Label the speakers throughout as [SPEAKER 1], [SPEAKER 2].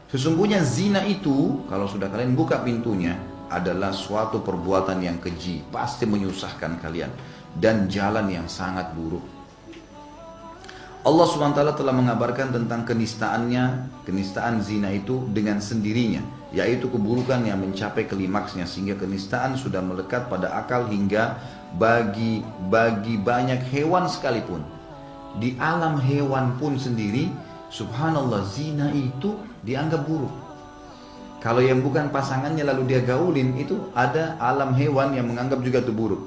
[SPEAKER 1] Sesungguhnya zina itu, kalau sudah kalian buka pintunya, adalah suatu perbuatan yang keji, pasti menyusahkan kalian, dan jalan yang sangat buruk. Allah SWT telah mengabarkan tentang kenistaan zina itu dengan sendirinya, yaitu keburukan yang mencapai klimaksnya, sehingga kenistaan sudah melekat pada akal hingga bagi banyak hewan sekalipun. Di alam hewan pun sendiri, subhanallah, zina itu dianggap buruk. Kalau yang bukan pasangannya lalu dia gaulin, itu ada alam hewan yang menganggap juga itu buruk.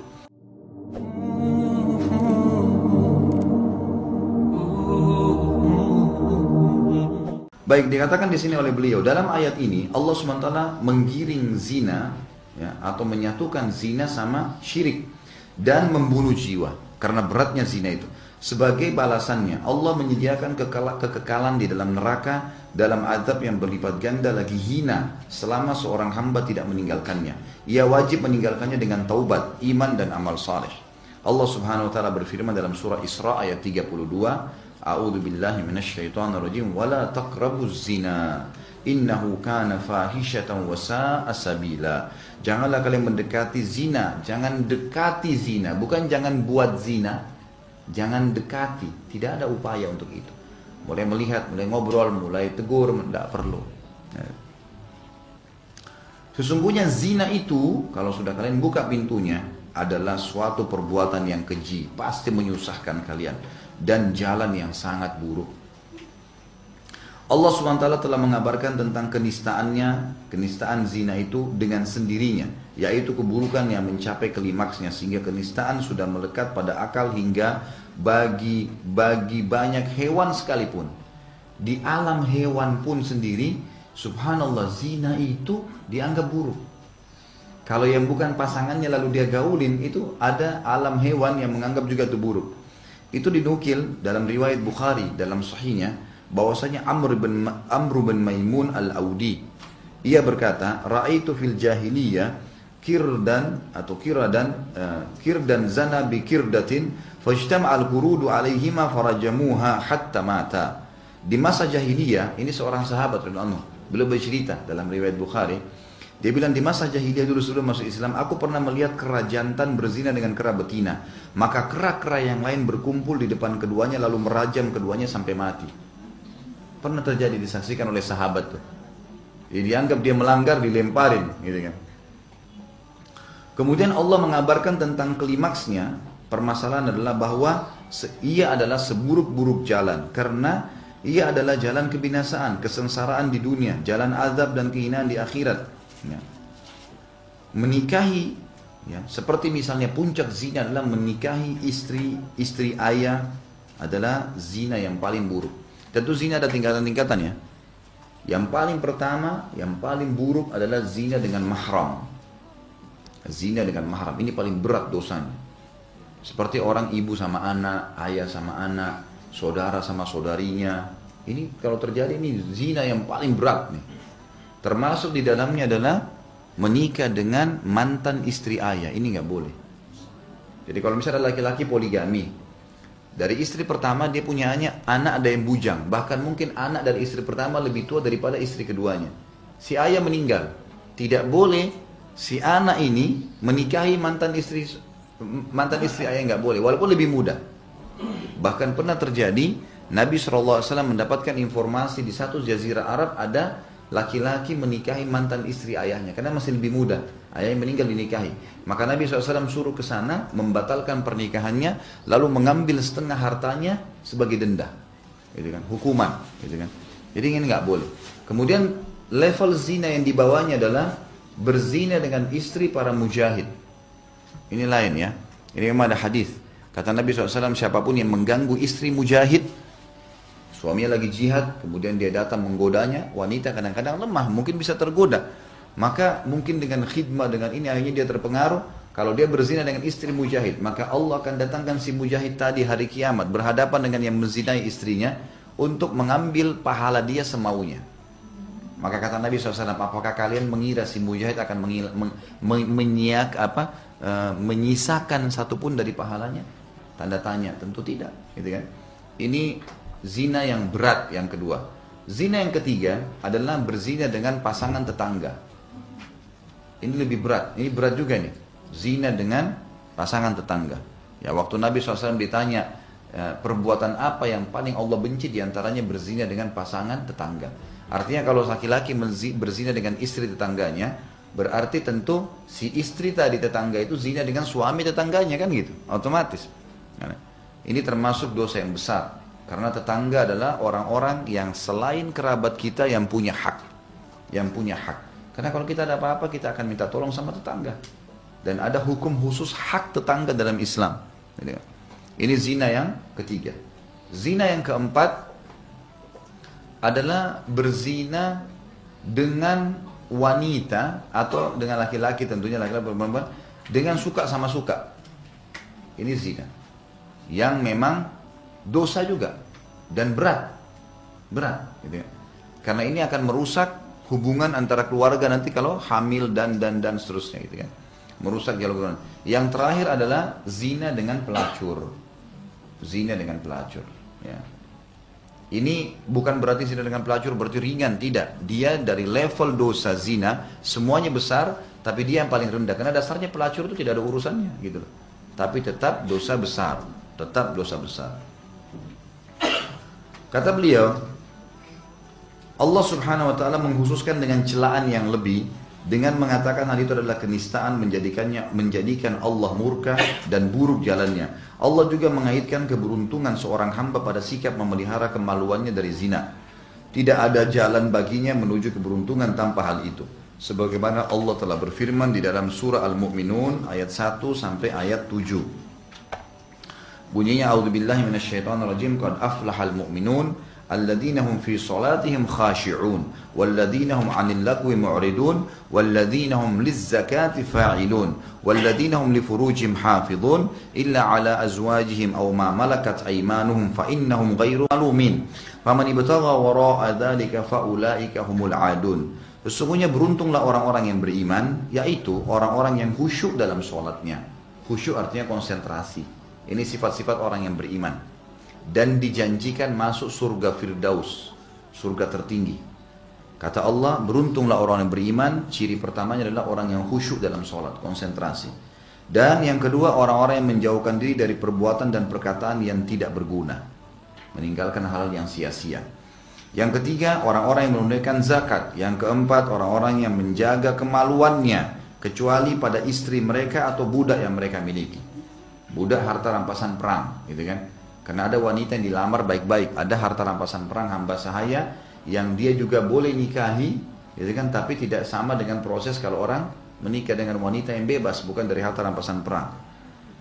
[SPEAKER 1] Baik, dikatakan di sini oleh beliau, dalam ayat ini Allah SWT menggiring zina, ya, atau menyatukan zina sama syirik dan membunuh jiwa karena beratnya zina itu. Sebagai balasannya Allah menyediakan kekekalan di dalam neraka dalam azab yang berlipat ganda lagi hina selama seorang hamba tidak meninggalkannya. Ia wajib meninggalkannya dengan taubat, iman dan amal saleh. Allah Subhanahu wa taala berfirman dalam surah Isra ayat 32, A'udzu billahi minasyaitonir rajim wa la taqrabuz zina innahu kana fahishatan wa sa'a sabila. Janganlah kalian mendekati zina, jangan dekati zina, bukan jangan buat zina. Jangan dekati, tidak ada upaya untuk itu. Mulai melihat, mulai ngobrol, mulai tegur, tidak perlu. Sesungguhnya zina itu, kalau sudah kalian buka pintunya, adalah suatu perbuatan yang keji, pasti menyusahkan kalian, dan jalan yang sangat buruk. Allah SWT telah mengabarkan tentang kenistaan zina itu dengan sendirinya, yaitu keburukan yang mencapai klimaksnya, sehingga kenistaan sudah melekat pada akal hingga bagi banyak hewan sekalipun. Di alam hewan pun sendiri, subhanallah, zina itu dianggap buruk. Kalau yang bukan pasangannya lalu dia gaulin, itu ada alam hewan yang menganggap juga itu buruk. Itu dinukil dalam riwayat Bukhari dalam sahihnya, bahwasanya Amr bin Maimun al-Audi, ia berkata, ra'aitu fil jahiliyah kirdan zana bi kirdatin fajtama al-qurudu alaihima farajamuha hatta mata. Di masa jahiliyah, ini seorang sahabat radhiyallahu anhu, beliau bercerita dalam riwayat Bukhari, dia bilang, di masa jahiliyah dulu sebelum masuk Islam, aku pernah melihat kera jantan berzina dengan kera betina. Maka kera-kera yang lain berkumpul di depan keduanya lalu merajam keduanya sampai mati. Pernah terjadi, disaksikan oleh sahabat tuh. Jadi dianggap dia melanggar, dilemparin, gitu kan. Kemudian Allah mengabarkan tentang klimaksnya. Permasalahan adalah bahwa ia adalah seburuk-buruk jalan, karena ia adalah jalan kebinasaan, kesengsaraan di dunia, jalan azab dan kehinaan di akhirat. Ya. Menikahi, ya, seperti misalnya puncak zina adalah menikahi istri ayah, adalah zina yang paling buruk. Tentu zina ada tingkatan-tingkatan, ya. Yang paling pertama, yang paling buruk adalah zina dengan mahram. Zina dengan mahram ini paling berat dosanya. Seperti orang ibu sama anak, ayah sama anak, saudara sama saudarinya. Ini kalau terjadi, ini zina yang paling berat nih. Termasuk di dalamnya adalah menikah dengan mantan istri ayah. Ini nggak boleh. Jadi kalau misalnya laki-laki poligami, dari istri pertama dia punya anak ada yang bujang. Bahkan mungkin anak dari istri pertama lebih tua daripada istri keduanya. Si ayah meninggal. Tidak boleh si anak ini menikahi mantan istri ayah, nggak boleh. Walaupun lebih muda. Bahkan pernah terjadi, Nabi SAW mendapatkan informasi di satu jazirah Arab ada laki-laki menikahi mantan istri ayahnya karena masih lebih muda, ayahnya meninggal dinikahi. Maka Nabi SAW suruh ke sana membatalkan pernikahannya, lalu mengambil setengah hartanya sebagai denda, gitu kan, hukuman, gitu kan. Jadi ini nggak boleh. Kemudian level zina yang dibawanya adalah berzina dengan istri para mujahid. Ini lain, ya. Ini memang ada hadis. Kata Nabi SAW, siapapun yang mengganggu istri mujahid, suaminya lagi jihad, kemudian dia datang menggodanya, wanita kadang-kadang lemah, mungkin bisa tergoda. Maka mungkin dengan khidmah, dengan ini akhirnya dia terpengaruh. Kalau dia berzina dengan istri mujahid, maka Allah akan datangkan si mujahid tadi hari kiamat, berhadapan dengan yang menzinai istrinya, untuk mengambil pahala dia semaunya. Maka kata Nabi SAW, apakah kalian mengira si mujahid akan menyisakan satupun dari pahalanya? Tanda tanya, tentu tidak, gitu kan. Ini zina yang berat yang kedua. Zina yang ketiga adalah berzina dengan pasangan tetangga. Ini lebih berat, ini berat juga nih. Zina dengan pasangan tetangga. Ya, waktu Nabi SAW ditanya, perbuatan apa yang paling Allah benci, diantaranya berzina dengan pasangan tetangga. Artinya kalau laki-laki berzina dengan istri tetangganya, berarti tentu si istri tadi tetangga itu zina dengan suami tetangganya, kan gitu, otomatis. Nah, ini termasuk dosa yang besar. Karena tetangga adalah orang-orang yang selain kerabat kita yang punya hak. Yang punya hak. Karena kalau kita ada apa-apa, kita akan minta tolong sama tetangga. Dan ada hukum khusus hak tetangga dalam Islam. Ini zina yang ketiga. Zina yang keempat adalah berzina dengan wanita atau dengan laki-laki, tentunya laki-laki perempuan, dengan suka sama suka. Ini zina yang memang dosa juga dan berat gitu ya. Karena ini akan merusak hubungan antara keluarga nanti kalau hamil dan seterusnya gitu kan. Merusak dialog. Yang terakhir adalah zina dengan pelacur. Zina dengan pelacur ya. Ini bukan berarti zina dengan pelacur berarti ringan, tidak. Dia dari level dosa zina semuanya besar, tapi dia yang paling rendah. Karena dasarnya pelacur itu tidak ada urusannya gitu loh. Tapi tetap dosa besar, tetap dosa besar. Kata beliau, Allah Subhanahu wa taala mengkhususkan dengan celaan yang lebih dengan mengatakan hal itu adalah kenistaan, menjadikan Allah murka dan buruk jalannya. Allah juga mengaitkan keberuntungan seorang hamba pada sikap memelihara kemaluannya dari zina. Tidak ada jalan baginya menuju keberuntungan tanpa hal itu. Sebagaimana Allah telah berfirman di dalam surah Al-Mu'minun ayat 1 sampai ayat 7. Bunyinya, a'udzubillahi minasyaitonirrajim, qad aflahal mu'minun الذين هم في صلاتهم خاشعون والذين هم عن اللغو معرضون والذين هم للزكاة فاعلون والذين هم لفروجهم حافظون إلا على أزواجهم أو ما ملكت أيمانهم فإنهم غير ملومين فمن ابتغى وراء ذلك فأولئك هم العادون. Sesungguhnya beruntunglah orang-orang yang beriman, yaitu orang-orang yang khusyuk dalam sholatnya. Khusyuk artinya konsentrasi. Ini sifat-sifat orang yang beriman. Dan dijanjikan masuk surga Firdaus, surga tertinggi. Kata Allah, beruntunglah orang yang beriman. Ciri pertamanya adalah orang yang khusyuk dalam sholat, konsentrasi. Dan yang kedua, orang-orang yang menjauhkan diri dari perbuatan dan perkataan yang tidak berguna, meninggalkan hal yang sia-sia. Yang ketiga, orang-orang yang menunaikan zakat. Yang keempat, orang-orang yang menjaga kemaluannya, kecuali pada istri mereka atau budak yang mereka miliki. Budak harta rampasan perang, gitu kan? Karena ada wanita yang dilamar baik-baik, ada harta rampasan perang hamba sahaya yang dia juga boleh nikahi, gitu kan? Tapi tidak sama dengan proses kalau orang menikah dengan wanita yang bebas, bukan dari harta rampasan perang.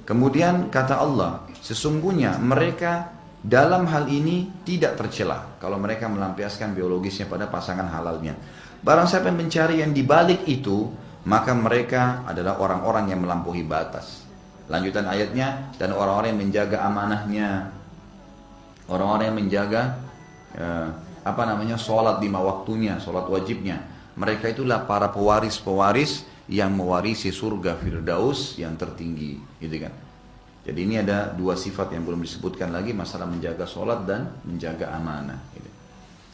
[SPEAKER 1] Kemudian kata Allah, sesungguhnya mereka dalam hal ini tidak tercela kalau mereka melampiaskan biologisnya pada pasangan halalnya. Barang siapa yang mencari yang dibalik itu, maka mereka adalah orang-orang yang melampaui batas. Lanjutan ayatnya, dan orang-orang yang menjaga amanahnya, orang-orang yang menjaga sholat 5 waktunya, sholat wajibnya. Mereka itulah para pewaris-pewaris yang mewarisi surga Firdaus yang tertinggi, gitu kan? Jadi ini ada 2 sifat yang belum disebutkan lagi, masalah menjaga sholat dan menjaga amanah. Gitu.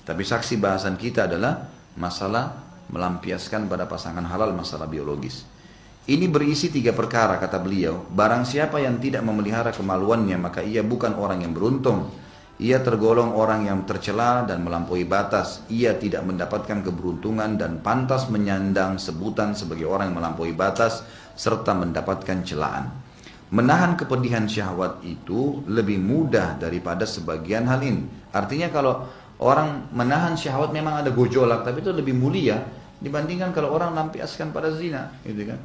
[SPEAKER 1] Tapi saksi bahasan kita adalah masalah melampiaskan pada pasangan halal masalah biologis. Ini berisi 3 perkara, kata beliau. Barang siapa yang tidak memelihara kemaluannya, maka ia bukan orang yang beruntung. Ia tergolong orang yang tercela dan melampaui batas. Ia tidak mendapatkan keberuntungan dan pantas menyandang sebutan sebagai orang yang melampaui batas serta mendapatkan celaan. Menahan kepedihan syahwat itu lebih mudah daripada sebagian hal ini. Artinya kalau orang menahan syahwat memang ada gojolak, tapi itu lebih mulia dibandingkan kalau orang lampiaskan pada zina, gitu kan?